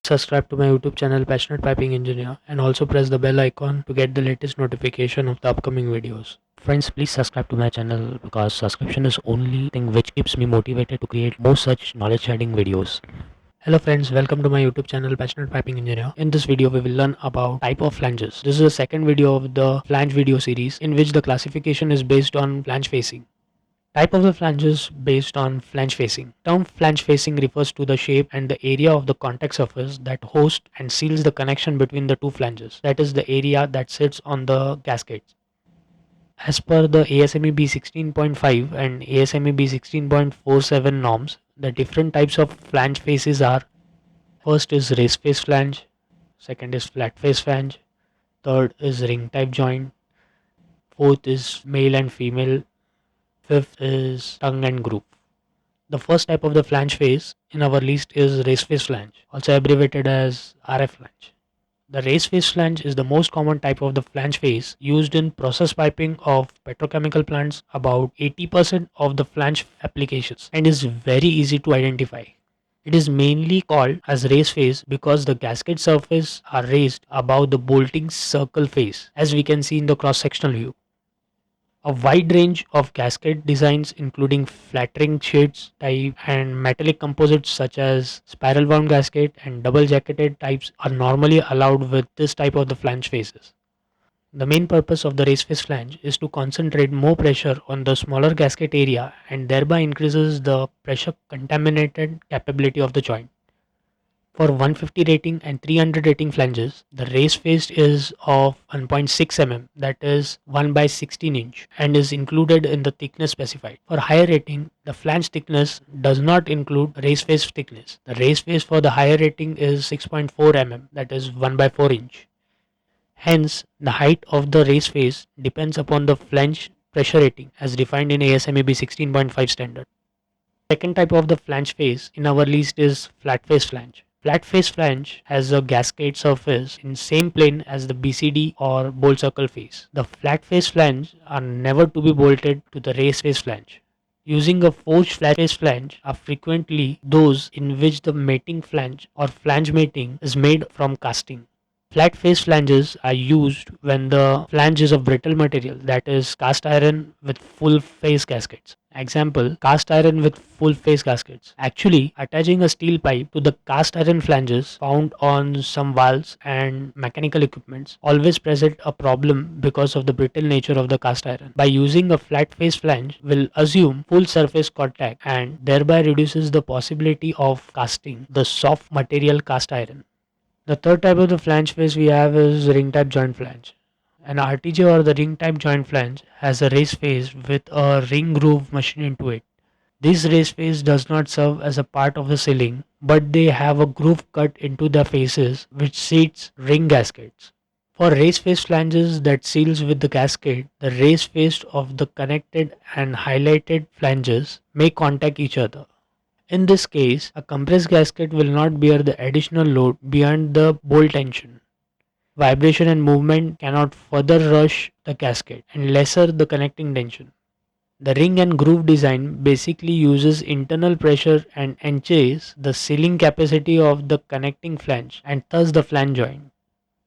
subscribe to my YouTube channel Passionate Piping Engineer and also press the bell icon to get the latest notification of the upcoming videos. Friends, please subscribe to my channel because subscription is only thing which keeps me motivated to create more such knowledge sharing videos. Hello friends, welcome to my YouTube channel Passionate Piping Engineer. In this video we will learn about type of flanges. This is the second video of the flange video series in which the classification is based on flange facing. Type of the flanges based on flange facing. Term flange facing refers to the shape and the area of the contact surface that hosts and seals the connection between the two flanges. That is the area that sits on the gaskets. As per the ASME B16.5 and ASME B16.47 norms, the different types of flange faces are: first is race face flange, second is flat face flange, third is ring type joint, fourth is male and female, fifth is tongue and groove. The first type of the flange face in our list is race face flange, also abbreviated as RF flange. The race face flange is the most common type of the flange face used in process piping of petrochemical plants, about 80% of the flange applications, and is very easy to identify. It is mainly called as race face because the gasket surface are raised above the bolting circle face, as we can see in the cross sectional view. A wide range of gasket designs including flattering shades type and metallic composites such as spiral wound gasket and double jacketed types are normally allowed with this type of the flange faces. The main purpose of the race face flange is to concentrate more pressure on the smaller gasket area and thereby increases the pressure contaminated capability of the joint. For 150 rating and 300 rating flanges, the race face is of 1.6 mm, that is 1 by 16 inch, and is included in the thickness specified. For higher rating, the flange thickness does not include race face thickness. The race face for the higher rating is 6.4 mm, that is 1 by 4 inch. Hence, the height of the race face depends upon the flange pressure rating as defined in ASME B16.5 standard. Second type of the flange face in our list is flat face flange. Flat face flange has a gasket surface in same plane as the BCD or bolt circle face. The flat face flange are never to be bolted to the race face flange. Using a forged flat face flange are frequently those in which the mating flange or flange mating is made from casting. Flat face flanges are used when the flange is of brittle material, that is cast iron with full face gaskets. Example, cast iron with full face gaskets. Actually, attaching a steel pipe to the cast iron flanges found on some valves and mechanical equipments always present a problem because of the brittle nature of the cast iron. By using a flat face flange will assume full surface contact and thereby reduces the possibility of casting the soft material cast iron. The third type of the flange face we have is ring type joint flange. An RTJ or the ring type joint flange has a race face with a ring groove machined into it. This race face does not serve as a part of the sealing, but they have a groove cut into their faces which seats ring gaskets. For race face flanges that seals with the gasket, the race face of the connected and highlighted flanges may contact each other. In this case, a compressed gasket will not bear the additional load beyond the bolt tension. Vibration and movement cannot further rush the gasket and lesser the connecting tension. The ring and groove design basically uses internal pressure and enhances the sealing capacity of the connecting flange and thus the flange joint.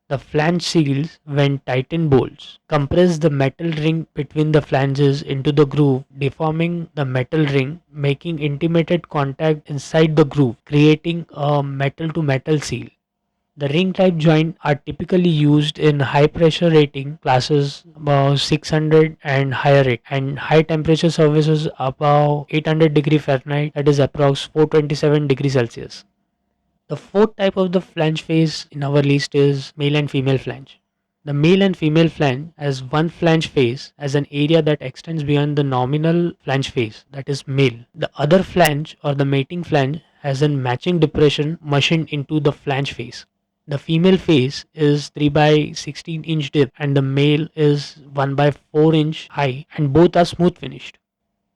The flange seals when tightened bolts compress the metal ring between the flanges into the groove, deforming the metal ring, making intimated contact inside the groove, creating a metal to metal seal. The ring type joint are typically used in high pressure rating classes above 600 and higher rate, and high temperature services above 800 degree Fahrenheit, that is approx 427 degrees Celsius. The fourth type of the flange face in our list is male and female flange. The male and female flange has one flange face as an area that extends beyond the nominal flange face, that is male. The other flange or the mating flange has a matching depression machined into the flange face. The female face is 3 by 16 inch dip and the male is 1 by 4 inch high, and both are smooth finished.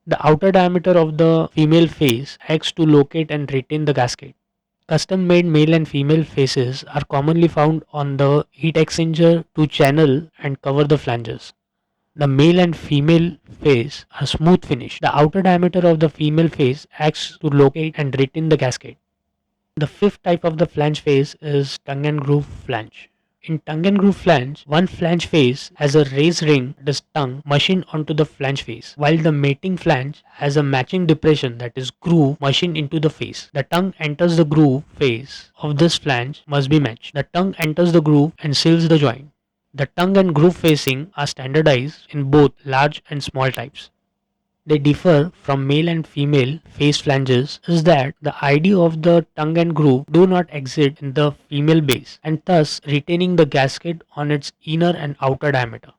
The outer diameter of the female face acts to locate and retain the gasket. Custom made male and female faces are commonly found on the heat exchanger to channel and cover the flanges. The male and female face are smooth finish. The outer diameter of the female face acts to locate and retain the gasket. The fifth type of the flange face is tongue and groove flange. In tongue and groove flange, one flange face has a raised ring, that is tongue, machined onto the flange face, while the mating flange has a matching depression, that is groove, machined into the face. The tongue enters the groove face of this flange must be matched. The tongue enters the groove and seals the joint. The tongue and groove facing are standardized in both large and small types. They differ from male and female face flanges is that the idea of the tongue and groove do not exist in the female base and thus retaining the gasket on its inner and outer diameter.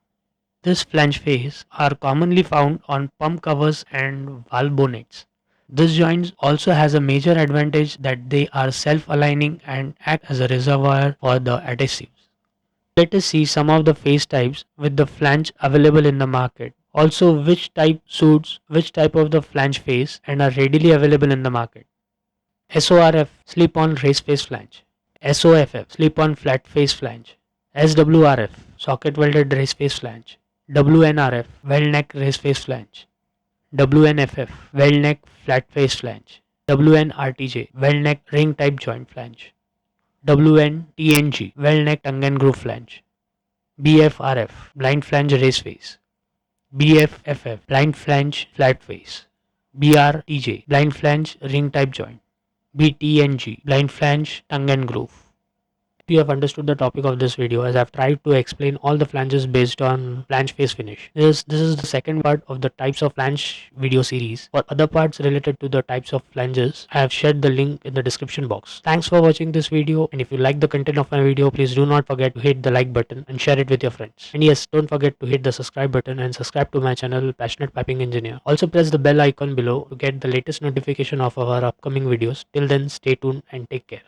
This flange face are commonly found on pump covers and valve bonnets. This joint also has a major advantage that they are self-aligning and act as a reservoir for the adhesives. Let us see some of the face types with the flange available in the market. Also, which type suits which type of the flange face and are readily available in the market. SORF slip-on raised face flange. SOFF slip-on flat face flange. SWRF socket welded raised face flange. WNRF weld neck raised face flange. WNFF weld neck flat face flange. WNRTJ weld neck ring type joint flange. WNTNG weld neck tongue and groove flange. BFRF blind flange raised face. BFFF blind flange flat face. BRTJ blind flange ring type joint. BTNG blind flange tongue and groove. You have understood the topic of this video as I have tried to explain all the flanges based on flange face finish. This is the second part of the types of flange video series. For other parts related to the types of flanges, I have shared the link in the description box. Thanks for watching this video, and if you like the content of my video, please do not forget to hit the like button and share it with your friends. And yes, don't forget to hit the subscribe button and subscribe to my channel Passionate Piping Engineer. Also press the bell icon below to get the latest notification of our upcoming videos. Till then, stay tuned and take care.